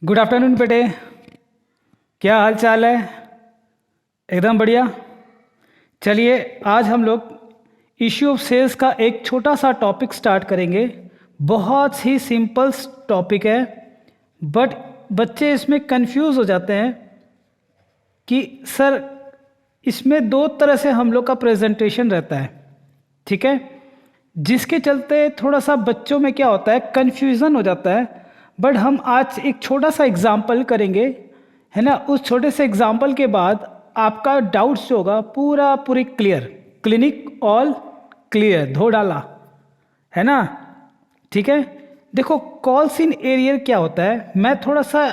Good afternoon बेटे। क्या हाल चाल है? एकदम बढ़िया। चलिए आज हम लोग इश्यू ऑफ सेल्स का एक छोटा सा टॉपिक स्टार्ट करेंगे। बहुत ही सिंपल टॉपिक है, बट बच्चे इसमें कंफ्यूज हो जाते हैं कि सर इसमें दो तरह से हम लोग का प्रेजेंटेशन रहता है, ठीक है, जिसके चलते थोड़ा सा बच्चों में क्या होता है, कन्फ्यूज़न हो जाता है। बट हम आज एक छोटा सा एग्जाम्पल करेंगे, है ना। उस छोटे से एग्जाम्पल के बाद आपका डाउट्स जो होगा पूरी क्लियर, क्लिनिक ऑल क्लियर धो डाला, है ना। ठीक है, देखो कॉल्स इन एरियर क्या होता है, मैं थोड़ा सा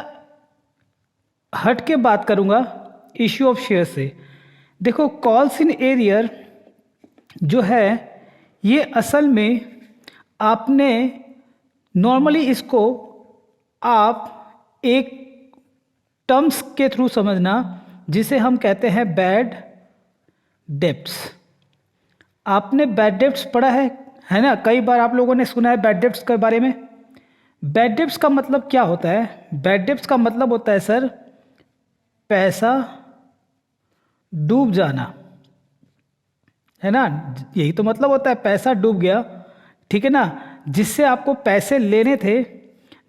हट के बात करूंगा इश्यू ऑफ शेयर से। देखो कॉल्स इन एरियर जो है ये असल में आपने नॉर्मली इसको आप एक टर्म्स के थ्रू समझना, जिसे हम कहते हैं बैड डेब्ट्स। आपने बैड डेब्ट्स पढ़ा है ना। कई बार आप लोगों ने सुना है बैड डेब्ट्स के बारे में। बैड डेब्ट्स का मतलब क्या होता है? बैड डेब्ट्स का मतलब होता है सर पैसा डूब जाना, है ना। यही तो मतलब होता है, पैसा डूब गया, ठीक है ना। जिससे आपको पैसे लेने थे,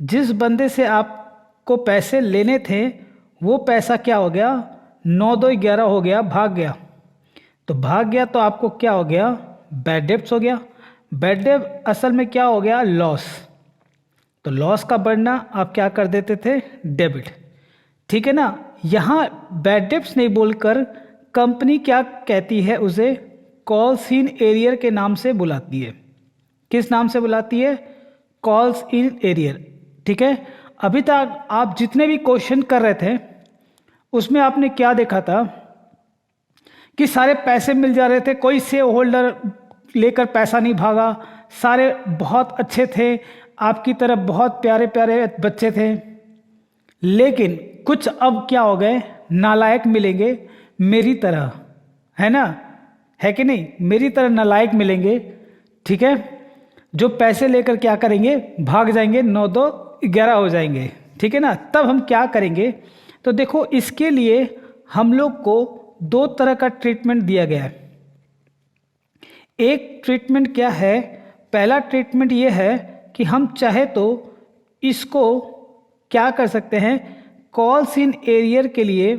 जिस बंदे से आपको पैसे लेने थे, वो पैसा क्या हो गया, 9-2-11 हो गया, भाग गया। तो भाग गया तो आपको क्या हो गया, बैड डेब्ट्स हो गया। बैड डेब्ट असल में क्या हो गया, लॉस। तो लॉस का बढ़ना आप क्या कर देते थे, डेबिट, ठीक है ना। यहाँ बैड डेब्ट्स नहीं बोलकर कंपनी क्या कहती है, उसे कॉल्स इन एरियर के नाम से बुलाती है। किस नाम से बुलाती है, कॉल्स इन एरियर, ठीक है। अभी तक आप जितने भी क्वेश्चन कर रहे थे उसमें आपने क्या देखा था कि सारे पैसे मिल जा रहे थे, कोई शेयर होल्डर लेकर पैसा नहीं भागा, सारे बहुत अच्छे थे, आपकी तरफ बहुत प्यारे प्यारे बच्चे थे। लेकिन कुछ अब क्या हो गए, नालायक मिलेंगे मेरी तरह, है ना, है कि नहीं, मेरी तरह नालायक मिलेंगे, ठीक है, जो पैसे लेकर क्या करेंगे, भाग जाएंगे, 9-2-11 हो जाएंगे, ठीक है ना। तब हम क्या करेंगे, तो देखो इसके लिए हम लोग को दो तरह का ट्रीटमेंट दिया गया है। एक ट्रीटमेंट क्या है, पहला ट्रीटमेंट ये है कि हम चाहे तो इसको क्या कर सकते हैं, कॉल्स इन एरियर के लिए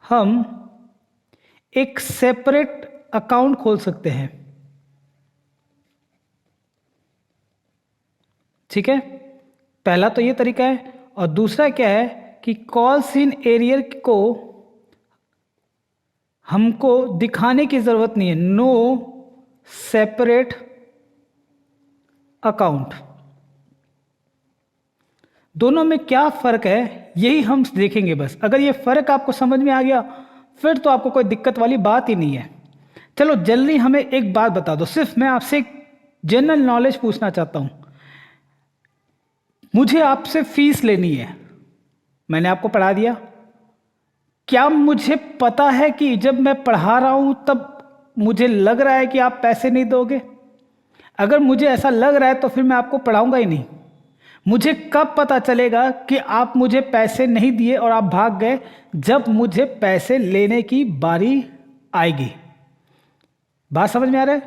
हम एक सेपरेट अकाउंट खोल सकते हैं, ठीक है। पहला तो ये तरीका है। और दूसरा क्या है कि कॉल्स इन एरियर को हमको दिखाने की ज़रूरत नहीं है, नो सेपरेट अकाउंट। दोनों में क्या फ़र्क है यही हम देखेंगे बस। अगर ये फ़र्क आपको समझ में आ गया फिर तो आपको कोई दिक्कत वाली बात ही नहीं है। चलो जल्दी हमें एक बात बता दो, सिर्फ मैं आपसे एक जनरल नॉलेज पूछना चाहता हूँ। मुझे आपसे फीस लेनी है, मैंने आपको पढ़ा दिया, क्या मुझे पता है कि जब मैं पढ़ा रहा हूं तब मुझे लग रहा है कि आप पैसे नहीं दोगे? अगर मुझे ऐसा लग रहा है तो फिर मैं आपको पढ़ाऊंगा ही नहीं। मुझे कब पता चलेगा कि आप मुझे पैसे नहीं दिए और आप भाग गए? जब मुझे पैसे लेने की बारी आएगी। बात समझ में आ रहा है?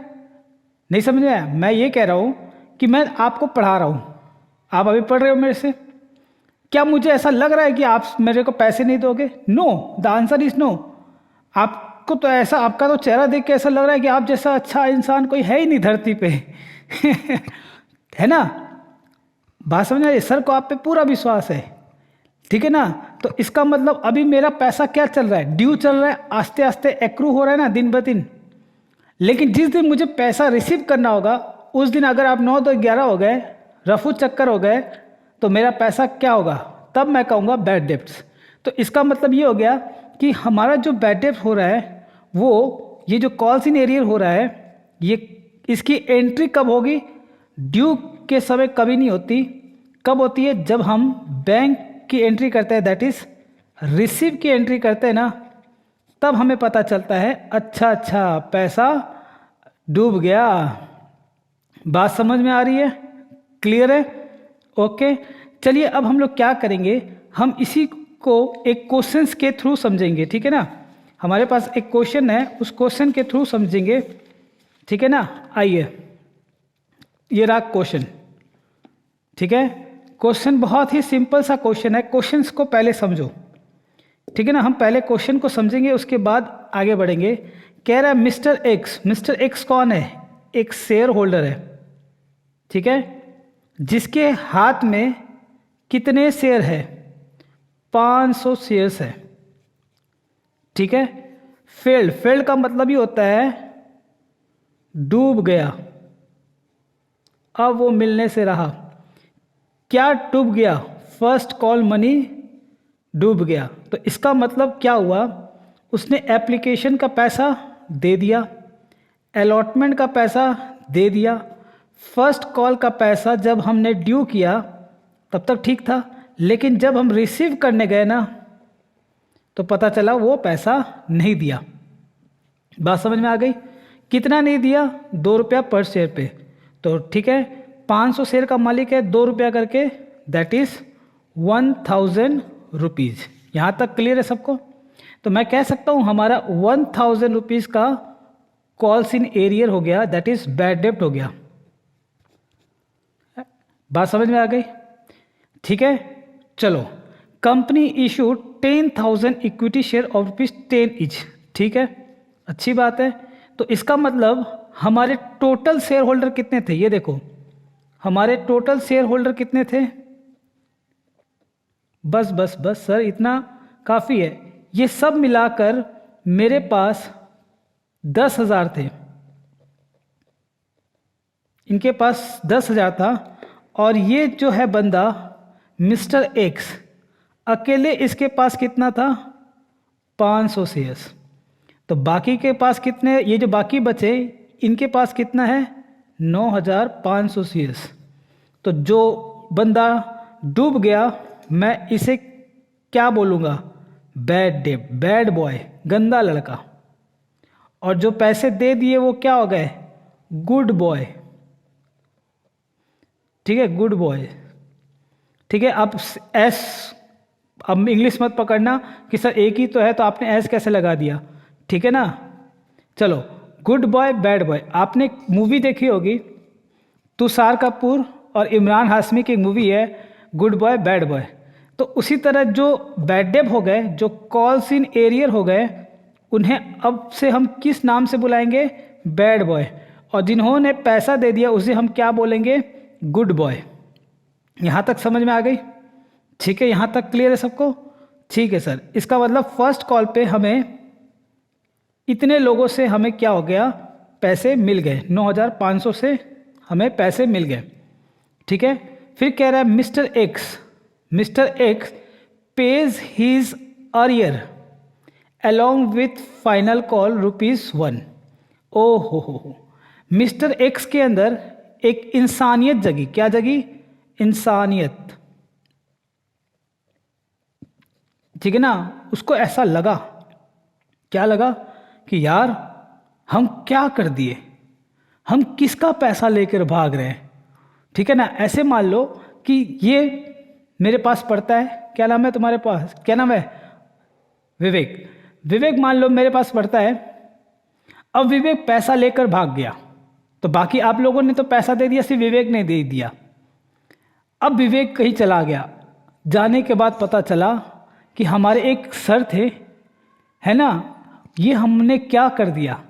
नहीं समझ में आया? मैं ये कह रहा हूं कि मैं आपको पढ़ा रहा हूं, आप अभी पढ़ रहे हो मेरे से, क्या मुझे ऐसा लग रहा है कि आप मेरे को पैसे नहीं दोगे? No, the answer is no. आपको तो ऐसा, आपका तो चेहरा देख के ऐसा लग रहा है कि आप जैसा अच्छा इंसान कोई है ही नहीं धरती पे है ना। बात समझ रहे? सर को आप पे पूरा विश्वास है, ठीक है ना। तो इसका मतलब अभी मेरा पैसा क्या चल रहा है, ड्यू चल रहा है, आस्ते आस्ते एक्रू हो रहा है ना दिन ब दिन। लेकिन जिस दिन मुझे पैसा रिसीव करना होगा उस दिन अगर आप 9-2-11 हो गए, रफू चक्कर हो गए, तो मेरा पैसा क्या होगा, तब मैं कहूँगा बैड डेब्ट्स। तो इसका मतलब ये हो गया कि हमारा जो बैड डेब्ट हो रहा है वो, ये जो कॉल्स इन एरियर हो रहा है, ये इसकी एंट्री कब होगी, ड्यू के समय कभी नहीं होती। कब होती है, जब हम बैंक की एंट्री करते हैं, दैट इज रिसीव की एंट्री करते हैं ना, तब हमें पता चलता है अच्छा अच्छा पैसा डूब गया। बात समझ में आ रही है? क्लियर है? ओके। चलिए अब हम लोग क्या करेंगे, हम इसी को एक क्वेश्चंस के थ्रू समझेंगे, ठीक है ना। हमारे पास एक क्वेश्चन है, उस क्वेश्चन के थ्रू समझेंगे, ठीक है ना। आइए, ये रहा क्वेश्चन, ठीक है। क्वेश्चन बहुत ही सिंपल सा क्वेश्चन है, क्वेश्चंस को पहले समझो, ठीक है ना। हम पहले क्वेश्चन को समझेंगे, उसके बाद आगे बढ़ेंगे। कह रहा है मिस्टर एक्स कौन है? एक शेयर होल्डर है, ठीक है, जिसके हाथ में कितने शेयर है? 500 शेयर्स है, ठीक है। फेल्ड का मतलब ही होता है डूब गया, अब वो मिलने से रहा। क्या डूब गया? फर्स्ट कॉल मनी डूब गया। तो इसका मतलब क्या हुआ, उसने एप्लीकेशन का पैसा दे दिया, अलॉटमेंट का पैसा दे दिया, फर्स्ट कॉल का पैसा जब हमने ड्यू किया तब तक ठीक था, लेकिन जब हम रिसीव करने गए ना तो पता चला वो पैसा नहीं दिया। बात समझ में आ गई? कितना नहीं दिया? 2 रुपया पर शेयर पे। तो ठीक है, 500 शेयर का मालिक है, 2 रुपया करके, दैट इज 1000 रुपीज़। यहाँ तक क्लियर है सबको? तो मैं कह सकता हूँ हमारा 1000 रुपीज़ का कॉल्स इन एरियर हो गया, दैट इज बैड डेब्ट हो गया। बात समझ में आ गई? ठीक है, चलो। Company issue 10,000 equity share of ₹10 each, ठीक है, अच्छी बात है। तो इसका मतलब हमारे टोटल शेयर होल्डर कितने थे? ये देखो, हमारे टोटल शेयर होल्डर कितने थे? बस बस बस सर, इतना काफ़ी है। ये सब मिलाकर मेरे पास 10,000 थे, इनके पास 10,000 था, और ये जो है बंदा मिस्टर एक्स, अकेले इसके पास कितना था? 500 शेयर्स। तो बाकी के पास कितने, ये जो बाकी बचे इनके पास कितना है? 9,500 शेयर्स। तो जो बंदा डूब गया, मैं इसे क्या बोलूँगा? बैड डेब, बैड बॉय, गंदा लड़का। और जो पैसे दे दिए वो क्या हो गए? गुड बॉय, ठीक है, गुड बॉय, ठीक है। अब एस, अब इंग्लिश मत पकड़ना कि सर एक ही तो है तो आपने एस कैसे लगा दिया, ठीक है ना। चलो, गुड बॉय बैड बॉय। आपने एक मूवी देखी होगी, तुषार कपूर और इमरान हाशमी की मूवी है गुड बॉय बैड बॉय। तो उसी तरह जो बैड डेब हो गए, जो कॉल्स इन एरियर हो गए, उन्हें अब से हम किस नाम से बुलाएंगे? Bad boy. और जिन्होंने पैसा दे दिया उसे हम क्या बोलेंगे? Good boy. यहाँ तक समझ में आ गई? ठीक है, यहाँ तक क्लियर है सबको? ठीक है सर, इसका मतलब फर्स्ट कॉल पे हमें इतने लोगों से हमें क्या हो गया? पैसे मिल गए, 9,500 से हमें पैसे मिल गए, ठीक है। फिर कह रहा है mister X pays his arrear along with final call ₹1। ओ हो, मिस्टर एक्स के अंदर एक इंसानियत जगी। क्या जगी? इंसानियत, ठीक है ना। उसको ऐसा लगा, क्या लगा कि यार हम क्या कर दिए, हम किसका पैसा लेकर भाग रहे हैं, ठीक है ना। ऐसे मान लो कि ये मेरे पास पड़ता है, क्या नाम है तुम्हारे पास, क्या नाम है? विवेक मान लो मेरे पास पड़ता है। अब विवेक पैसा लेकर भाग गया, तो बाकी आप लोगों ने तो पैसा दे दिया, सिर्फ विवेक ने दे दिया। अब विवेक कहीं चला गया, जाने के बाद पता चला कि हमारे एक सर थे, है ना, ये हमने क्या कर दिया,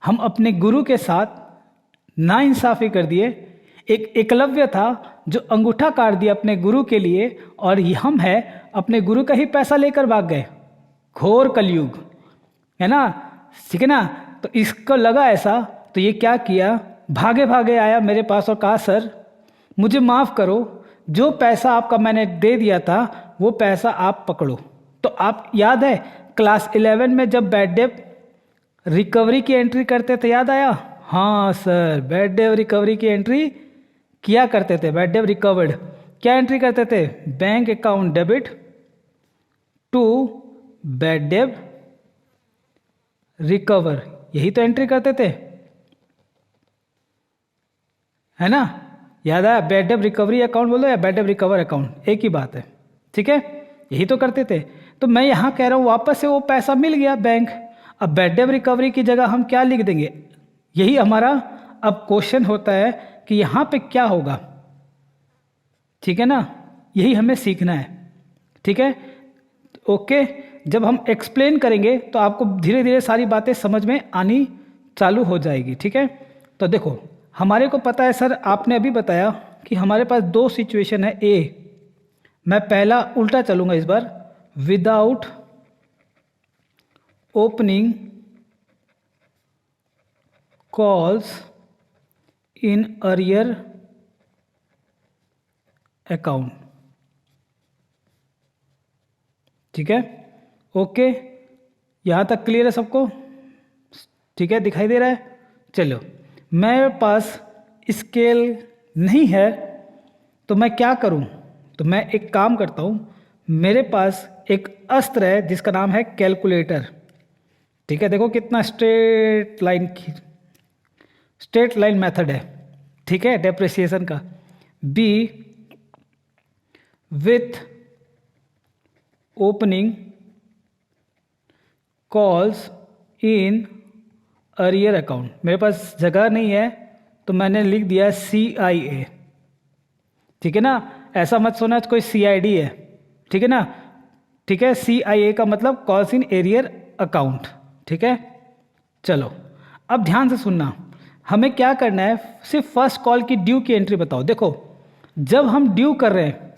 हम अपने गुरु के साथ नाइंसाफ़ी कर दिए। एक एकलव्य था जो अंगूठा काट दिया अपने गुरु के लिए, और हम है अपने गुरु का ही पैसा लेकर भाग गए। घोर कलयुग, है ना, ठीक है ना। तो इसको लगा ऐसा, तो ये क्या किया? भागे भागे आया मेरे पास और कहा, सर मुझे माफ़ करो, जो पैसा आपका मैंने दे दिया था वो पैसा आप पकड़ो। तो आप याद है क्लास 11 में जब बैड डेब रिकवरी की एंट्री करते थे, याद आया? हाँ सर, बैड डेब रिकवरी की एंट्री किया करते थे। बैड डेब रिकवर्ड, क्या एंट्री करते थे? Bank account debit to bad debt recover, यही तो एंट्री करते थे, है ना। याद आया? बैड डेट रिकवरी अकाउंट बोलो या बैड डेट रिकवर अकाउंट, एक ही बात है, ठीक है, यही तो करते थे। तो मैं यहाँ कह रहा हूँ वापस से वो पैसा मिल गया बैंक, अब बैड डेट रिकवरी की जगह हम क्या लिख देंगे? यही हमारा अब क्वेश्चन होता है कि यहाँ पे क्या होगा, ठीक है ना, यही हमें सीखना है, ठीक है, ओके। जब हम एक्सप्लेन करेंगे तो आपको धीरे धीरे सारी बातें समझ में आनी चालू हो जाएगी, ठीक है। तो देखो हमारे को पता है सर, आपने अभी बताया कि हमारे पास दो सिचुएशन है। ए, मैं पहला उल्टा चलूंगा इस बार, without opening calls in arrear account, ठीक है, ओके, यहां तक क्लियर है सबको? ठीक है, दिखाई दे रहा है? चलो, मेरे पास स्केल नहीं है तो मैं क्या करूं? तो मैं एक काम करता हूं, मेरे पास एक अस्त्र है जिसका नाम है कैलकुलेटर, ठीक है। देखो कितना स्ट्रेट लाइन मेथड है, ठीक है, डेप्रिसिएशन का। B, with opening calls in arrear account, मेरे पास जगह नहीं है तो मैंने लिख दिया CIA, ठीक है ना, ऐसा मत सोना कोई CID है, ठीक है ना, ठीक है, CIA का मतलब कॉल्स इन एरियर अकाउंट, ठीक है। चलो अब ध्यान से सुनना, हमें क्या करना है, सिर्फ फर्स्ट कॉल की ड्यू की एंट्री बताओ। देखो जब हम ड्यू कर रहे हैं,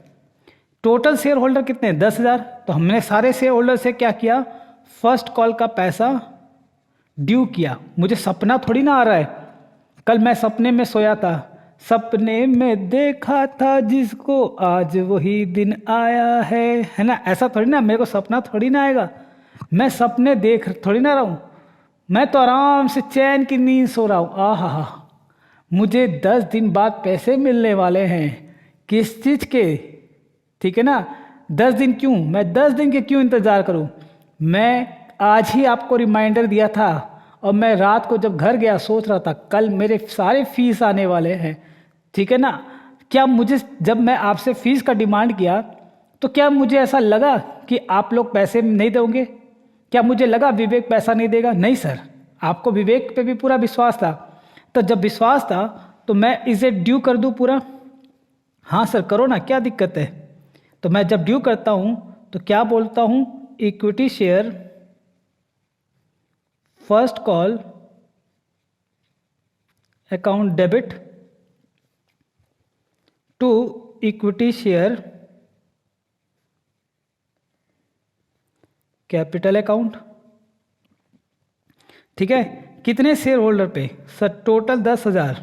टोटल शेयर होल्डर कितने हैं? 10,000, तो हमने सारे शेयर होल्डर से क्या किया, फर्स्ट कॉल का पैसा ड्यू किया। मुझे सपना थोड़ी ना आ रहा है, कल मैं सपने में सोया था, सपने में देखा था जिसको आज वही दिन आया है ना, ऐसा थोड़ी ना, मेरे को सपना थोड़ी ना आएगा, मैं सपने देख थोड़ी ना रहा हूं, मैं तो आराम से चैन की नींद सो रहा हूं। आहा, मुझे 10 दिन बाद पैसे मिलने वाले हैं, किस चीज के, ठीक है ना, 10 दिन क्यों, मैं 10 दिन के क्यों इंतजार करूं, मैं आज ही आपको रिमाइंडर दिया था और मैं रात को जब घर गया सोच रहा था कल मेरे सारे फीस आने वाले हैं, ठीक है ना। क्या मुझे, जब मैं आपसे फीस का डिमांड किया तो क्या मुझे ऐसा लगा कि आप लोग पैसे नहीं दोगे? क्या मुझे लगा विवेक पैसा नहीं देगा? नहीं सर, आपको विवेक पे भी पूरा विश्वास था, तो जब विश्वास था तो मैं इसे ड्यू कर दूं पूरा? हाँ सर करो ना, क्या दिक्कत है। तो मैं जब ड्यू करता हूं तो क्या बोलता हूं, equity share first call account debit to equity share capital account, ठीक है। कितने शेयर होल्डर पे सर? टोटल 10,000,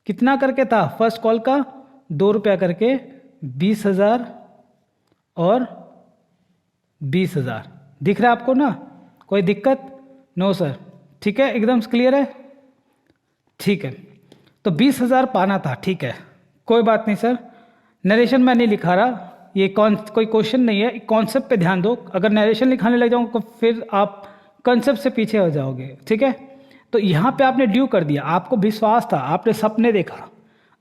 कितना करके था फर्स्ट कॉल का? 2 रुपया करके, 20,000 और 20,000, दिख रहा है आपको ना, कोई दिक्कत? नो सर, ठीक है, एकदम क्लियर है, ठीक है। तो 20,000 पाना था, ठीक है, कोई बात नहीं सर, नरेशन मैं नहीं लिखा रहा, ये कोई क्वेश्चन नहीं है, कॉन्सेप्ट पे ध्यान दो, अगर नरेशन लिखाने लग जाऊँ तो फिर आप कॉन्सेप्ट से पीछे हो जाओगे, ठीक है। तो यहाँ पे आपने ड्यू कर दिया, आपको विश्वास था, आपने सपने देखा,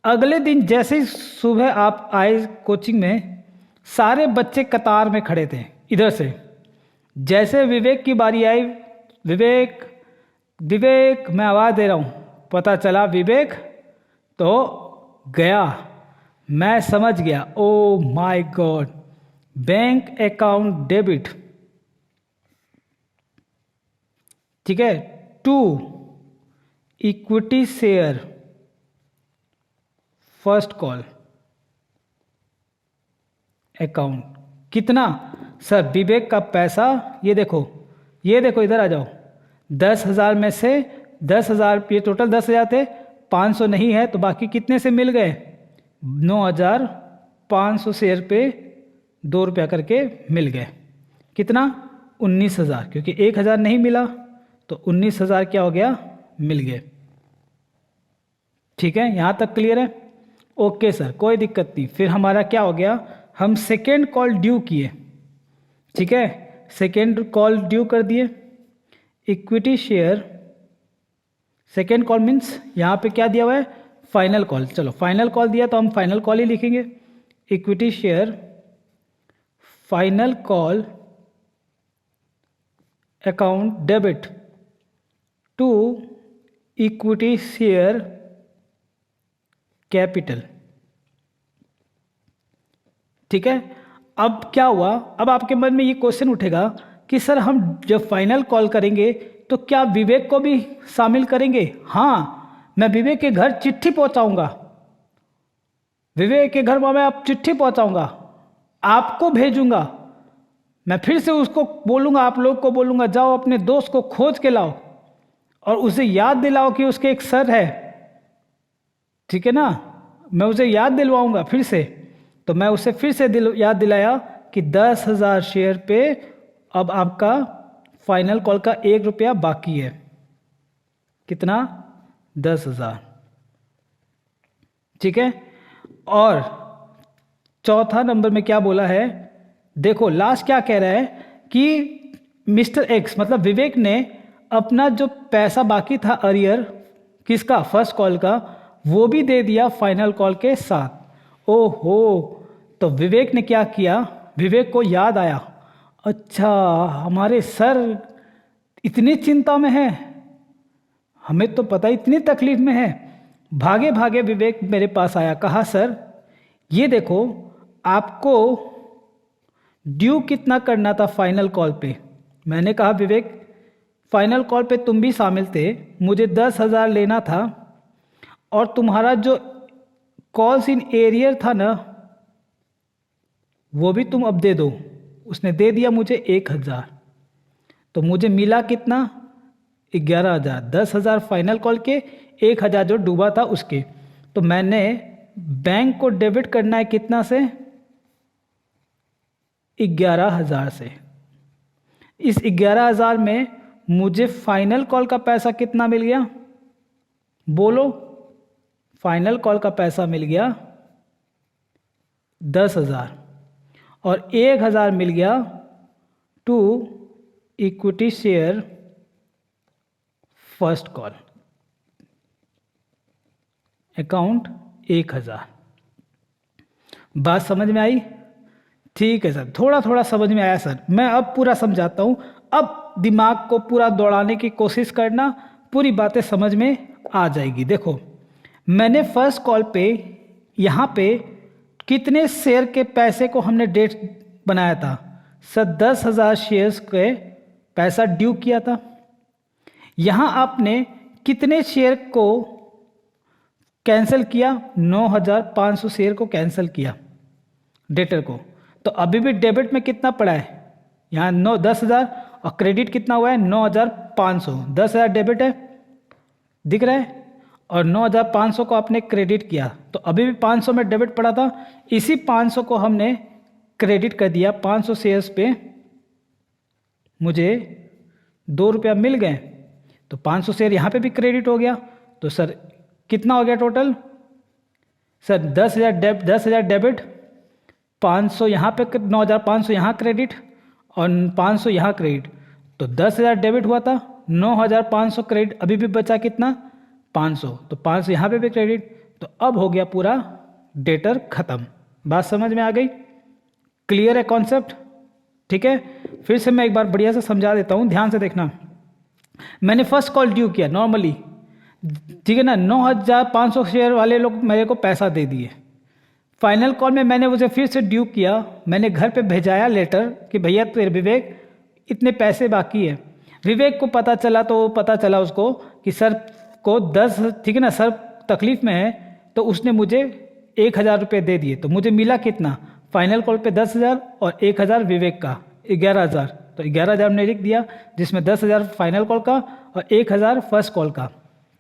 अगले दिन जैसे ही सुबह आप आए कोचिंग में, सारे बच्चे कतार में खड़े थे इधर से, जैसे विवेक की बारी आई, विवेक विवेक मैं आवाज़ दे रहा हूँ, पता चला विवेक तो गया, मैं समझ गया, oh my god, bank account debit, ठीक है, to equity share first call account, कितना सर? विवेक का पैसा, ये देखो, ये देखो, इधर आ जाओ, 10,000 में से 10,000, ये टोटल 10,000 थे, 500 नहीं है तो बाकी कितने से मिल गए? 9,500 शेयर पे 2 रुपया करके मिल गए, कितना? 19,000, क्योंकि 1,000 नहीं मिला तो 19,000 क्या हो गया, मिल गए, ठीक है, यहां तक क्लियर है? ओके सर, कोई दिक्कत नहीं। फिर हमारा क्या हो गया, हम सेकेंड कॉल ड्यू किए, ठीक है, सेकेंड कॉल ड्यू कर दिए, equity share second call means यहाँ पे क्या दिया हुआ है, फाइनल कॉल, चलो फाइनल कॉल दिया तो हम फाइनल कॉल ही लिखेंगे। Equity share final call account debit to equity share capital. ठीक है, अब क्या हुआ, अब आपके मन में ये क्वेश्चन उठेगा कि सर हम जब फाइनल कॉल करेंगे तो क्या विवेक को भी शामिल करेंगे? हाँ, मैं विवेक के घर चिट्ठी पहुंचाऊंगा, विवेक के घर मैं आप चिट्ठी पहुंचाऊंगा, आपको भेजूंगा, मैं फिर से उसको बोलूंगा, आप लोग को बोलूंगा जाओ अपने दोस्त को खोज के लाओ और उसे याद दिलाओ कि उसके एक सर है। ठीक है ना, मैं उसे याद दिलवाऊंगा फिर से। तो मैं उसे फिर से याद दिलाया कि 10,000 शेयर पे अब आपका फाइनल कॉल का 1 रुपया बाकी है। कितना? 10,000। ठीक है, और चौथा नंबर में क्या बोला है, देखो लास्ट क्या कह रहा है कि मिस्टर एक्स मतलब विवेक ने अपना जो पैसा बाकी था अरियर किसका, फर्स्ट कॉल का, वो भी दे दिया फाइनल कॉल के साथ। ओहो, तो विवेक ने क्या किया, विवेक को याद आया, अच्छा हमारे सर इतनी चिंता में है, हमें तो पता इतनी तकलीफ में है। भागे भागे विवेक मेरे पास आया, कहा सर ये देखो आपको ड्यू कितना करना था फाइनल कॉल पे। मैंने कहा विवेक फाइनल कॉल पे तुम भी शामिल थे, मुझे 10,000 लेना था और तुम्हारा जो कॉल्स इन एरियर था ना वो भी तुम अब दे दो। उसने दे दिया मुझे 1,000, तो मुझे मिला कितना, 11,000। 10,000 फाइनल कॉल के, 1,000 जो डूबा था उसके। तो मैंने बैंक को डेबिट करना है कितना से, 11,000 से। इस 11,000 में मुझे फाइनल कॉल का पैसा कितना मिल गया, बोलो। फाइनल कॉल का पैसा मिल गया 10,000 और 1,000 मिल गया to equity share first call account 1,000। बात समझ में आई? ठीक है सर, थोड़ा थोड़ा समझ में आया सर, मैं अब पूरा समझाता हूँ। अब दिमाग को पूरा दौड़ाने की कोशिश करना, पूरी बातें समझ में आ जाएगी। देखो मैंने फर्स्ट कॉल पे यहाँ पे कितने शेयर के पैसे को हमने डेट बनाया था सर, 10,000 शेयर्स के पैसा ड्यू किया था। यहाँ आपने कितने शेयर को कैंसिल किया, 9,500 शेयर को कैंसिल किया डेटर को। तो अभी भी डेबिट में कितना पड़ा है, यहाँ 10,000 और क्रेडिट कितना हुआ है 9,500। 10,000 डेबिट है, दिख रहा है, और 9,500 को आपने क्रेडिट किया, तो अभी भी 500 में डेबिट पड़ा था। इसी 500 को हमने क्रेडिट कर दिया, 500 शेयर्स पे मुझे 2 रुपया मिल गए, तो 500 शेयर यहाँ पे भी क्रेडिट हो गया। तो सर कितना हो गया टोटल, सर 10,000 डेबिट, 500 यहाँ पे, 9,500 यहाँ क्रेडिट और 500 यहाँ क्रेडिट, तो 10,000 डेबिट हुआ था, 9,500 क्रेडिट, अभी भी बचा कितना 500, तो 500 यहाँ पे भी क्रेडिट। तो अब हो गया पूरा डेटर खत्म। बात समझ में आ गई? क्लियर है कॉन्सेप्ट? ठीक है, फिर से मैं एक बार बढ़िया से समझा देता हूँ, ध्यान से देखना। मैंने फर्स्ट कॉल ड्यू किया नॉर्मली, ठीक है ना, 9,500 शेयर वाले लोग मेरे को पैसा दे दिए। फाइनल कॉल में मैंने उसे फिर से ड्यू किया, मैंने घर पे भेजाया लेटर कि भैया तेरे विवेक इतने पैसे बाकी है। विवेक को पता चला, तो पता चला उसको कि सर को 10, ठीक है ना, सर तकलीफ में है, तो उसने मुझे 1,000 रुपये दे दिए। तो मुझे मिला कितना, फाइनल कॉल पे 10,000 और 1,000 विवेक का 11,000। तो 11,000 ने लिख दिया, जिसमें 10,000 फाइनल कॉल का और 1,000 फर्स्ट कॉल का।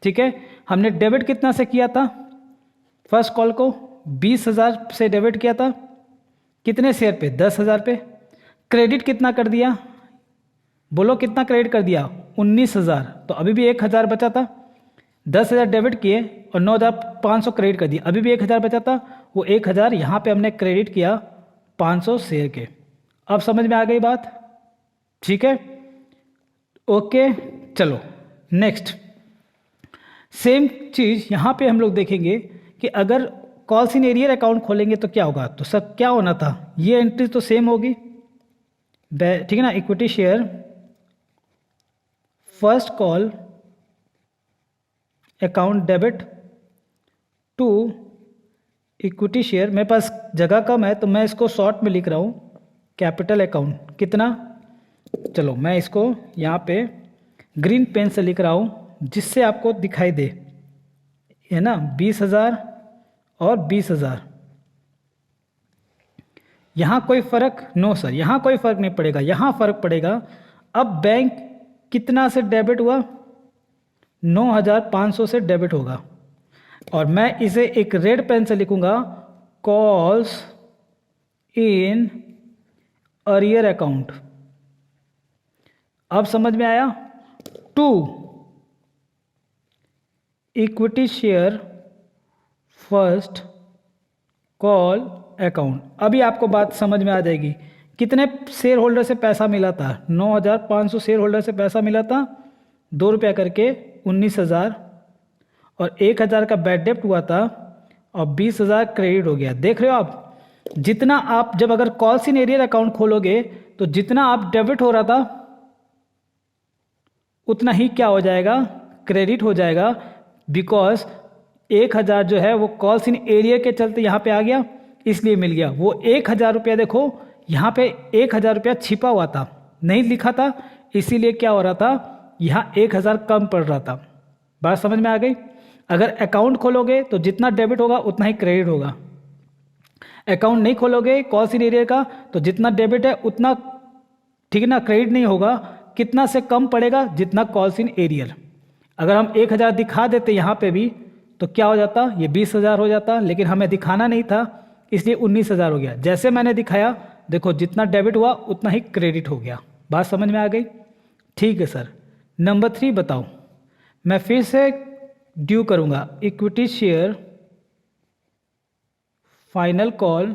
ठीक है, हमने डेबिट कितना से किया था, फर्स्ट कॉल को 20,000 से डेबिट किया था, कितने शेयर पे, 10,000 पे। क्रेडिट कितना कर दिया, बोलो कितना क्रेडिट कर दिया, 19,000। तो अभी भी 1,000 बचा था, 10,000 डेबिट किए और 9,500 क्रेडिट कर दिया, अभी भी 1,000 बचा था। वो 1,000 यहाँ पे हमने क्रेडिट किया 500 शेयर के। अब समझ में आ गई बात? ठीक है, ओके, चलो नेक्स्ट। सेम चीज़ यहाँ पे हम लोग देखेंगे कि अगर कॉल्स इन एरियर अकाउंट खोलेंगे तो क्या होगा। तो सब क्या होना था, ये एंट्री तो सेम होगी, ठीक है ना। Equity share first call account debit to equity share. मेरे पास जगह कम है तो मैं इसको शॉर्ट में लिख रहा हूँ, कैपिटल अकाउंट कितना, चलो मैं इसको यहाँ पे ग्रीन पेन से लिख रहा हूँ जिससे आपको दिखाई दे, है ना। 20,000 और 20,000, यहाँ कोई फ़र्क, नो सर यहाँ कोई फ़र्क नहीं पड़ेगा, यहाँ फ़र्क पड़ेगा। अब बैंक कितना से डेबिट हुआ, 9,500 से डेबिट होगा, और मैं इसे एक रेड पेन से लिखूंगा, कॉल्स इन अरियर अकाउंट। अब समझ में आया। To equity share first call account. अभी आपको बात समझ में आ जाएगी। कितने शेयर होल्डर से पैसा मिला था, 9,500 शेयर होल्डर से पैसा मिला था, 2 रुपया करके 19,000, और 1,000 का बैड डेप्ट हुआ था, और 20,000 क्रेडिट हो गया। देख रहे हो आप, जितना आप जब अगर कॉल्स इन एरियर अकाउंट खोलोगे तो जितना आप डेबिट हो रहा था उतना ही क्या हो जाएगा, क्रेडिट हो जाएगा। बिकॉज 1,000 जो है वो कॉल्स इन एरियर के चलते यहाँ पे आ गया, इसलिए मिल गया। वो 1,000 रुपया देखो यहाँ पे 1,000 रुपया छिपा हुआ था, नहीं लिखा था, इसीलिए क्या हो रहा था, यहाँ 1,000 कम पड़ रहा था। बात समझ में आ गई। अगर अकाउंट खोलोगे तो जितना डेबिट होगा उतना ही क्रेडिट होगा। अकाउंट नहीं खोलोगे कॉल्स इन एरियर का तो जितना डेबिट है उतना, ठीक है ना, क्रेडिट नहीं होगा। कितना से कम पड़ेगा, जितना कॉल्स इन एरियर। अगर हम 1,000 दिखा देते यहाँ पे भी तो क्या हो जाता, ये 20,000 हो जाता, लेकिन हमें दिखाना नहीं था इसलिए 19,000 हो गया। जैसे मैंने दिखाया, देखो जितना डेबिट हुआ उतना ही क्रेडिट हो गया। बात समझ में आ गई। ठीक है सर। नंबर 3 बताओ, मैं फिर से ड्यू करूंगा, equity share final call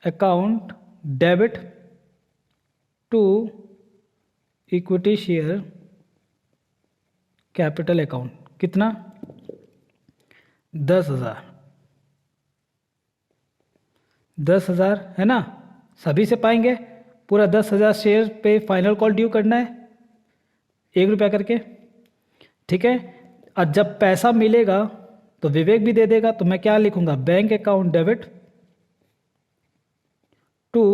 account debit to equity share capital account. कितना, 10,000। 10,000 है ना, सभी से पाएंगे। पूरा 10,000 शेयर पे फाइनल कॉल ड्यू करना है, 1 रुपया करके, ठीक है। और जब पैसा मिलेगा तो विवेक भी दे देगा, तो मैं क्या लिखूंगा, bank account debit to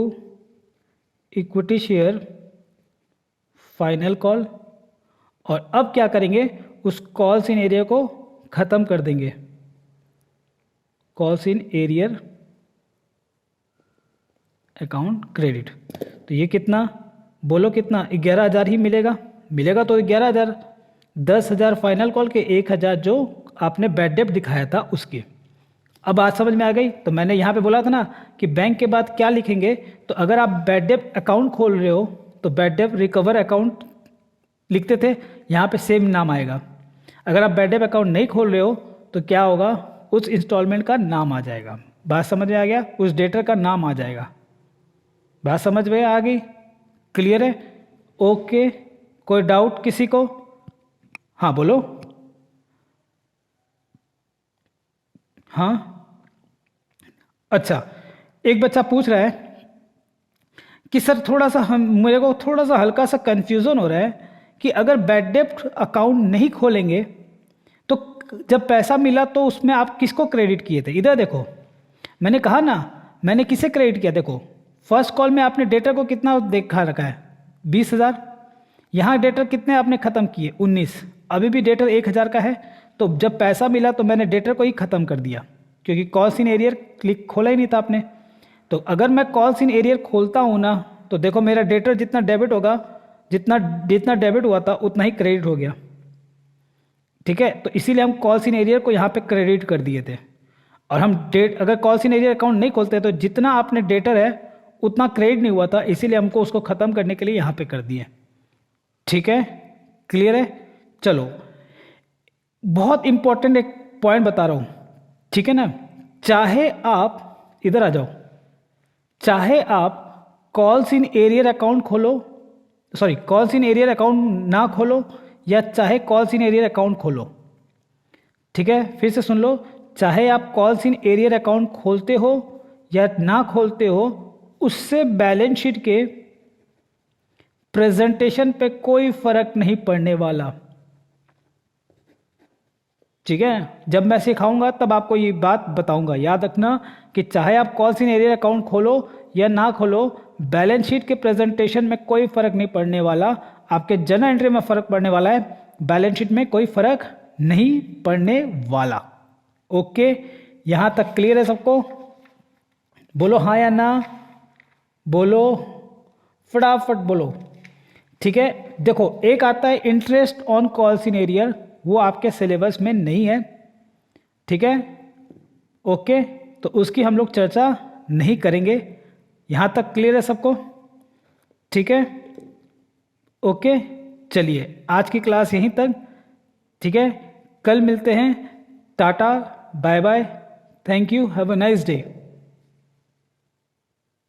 equity share final call. और अब क्या करेंगे, उस कॉल्स इन एरिया को ख़त्म कर देंगे, calls in arrear account credit. तो ये कितना, बोलो कितना, 11,000 ही मिलेगा। मिलेगा तो 11,000, 10,000 फाइनल कॉल के, 1,000 जो आपने बैड डेप्ट दिखाया था उसके। अब बात समझ में आ गई। तो मैंने यहाँ पे बोला था ना कि बैंक के बाद क्या लिखेंगे, तो अगर आप बैड डेप्ट अकाउंट खोल रहे हो तो बैड डेप्ट रिकवर अकाउंट लिखते थे, यहाँ पे सेम नाम आएगा। अगर आप बैड डेप्ट अकाउंट नहीं खोल रहे हो तो क्या होगा, उस इंस्टॉलमेंट का नाम आ जाएगा। बात समझ में आ गया, उस डेटर का नाम आ जाएगा। बात समझ में आ गई, क्लियर है, ओके। कोई डाउट किसी को, हाँ बोलो, हाँ अच्छा। एक बच्चा पूछ रहा है कि सर थोड़ा सा मेरे को थोड़ा सा हल्का सा कंफ्यूजन हो रहा है कि अगर बैड डेप्ट अकाउंट नहीं खोलेंगे तो जब पैसा मिला तो उसमें आप किसको क्रेडिट किए थे। इधर देखो, मैंने कहा ना, मैंने किसे क्रेडिट किया, देखो फर्स्ट कॉल में आपने डेटर को कितना देखा रखा है, 20,000। यहाँ डेटर कितने आपने ख़त्म किए, 19। अभी भी डेटर 1,000 का है, तो जब पैसा मिला तो मैंने डेटर को ही ख़त्म कर दिया, क्योंकि कॉल्स इन एरियर क्लिक खोला ही नहीं था आपने। तो अगर मैं कॉल्स इन एरियर खोलता हूँ ना, तो देखो मेरा डेटर जितना डेबिट होगा, जितना जितना डेबिट हुआ था उतना ही क्रेडिट हो गया, ठीक है। तो इसीलिए हम कॉल्स इन एरियर को यहाँ पे क्रेडिट कर दिए थे। और हम अगर कॉल्स इन एरियर अकाउंट नहीं खोलते तो जितना आपने डेटर है उतना क्रेडिट नहीं हुआ था, इसीलिए हमको उसको ख़त्म करने के लिए यहाँ पे कर दिए, ठीक है, क्लियर है। चलो, बहुत इंपॉर्टेंट एक पॉइंट बता रहा हूँ, ठीक है ना। चाहे आप इधर आ जाओ, चाहे आप कॉल्स इन एरियर अकाउंट खोलो, sorry calls in arrear account ना खोलो या चाहे कॉल्स इन एरियर अकाउंट खोलो। ठीक है, फिर से सुन लो, चाहे आप कॉल्स इन एरियर अकाउंट खोलते हो या ना खोलते हो, उससे बैलेंस शीट के प्रेजेंटेशन पे कोई फर्क नहीं पड़ने वाला। ठीक है, जब मैं सिखाऊंगा तब आपको ये बात बताऊंगा, याद रखना कि चाहे आप कॉल्स इन एरियर अकाउंट खोलो या ना खोलो, बैलेंस शीट के प्रेजेंटेशन में कोई फर्क नहीं पड़ने वाला। आपके जर्नल एंट्री में फर्क पड़ने वाला है, बैलेंस शीट में कोई फर्क नहीं पड़ने वाला। ओके, यहां तक क्लियर है सबको? बोलो हाँ या ना, बोलो, फटाफट बोलो। ठीक है, देखो एक आता है interest on calls in arrear, वो आपके सिलेबस में नहीं है। ठीक है, ओके, तो उसकी हम लोग चर्चा नहीं करेंगे। यहां तक क्लियर है सबको? ठीक है, ओके, चलिए आज की क्लास यहीं तक। ठीक है, कल मिलते हैं। Tata, bye bye, thank you, have a nice day.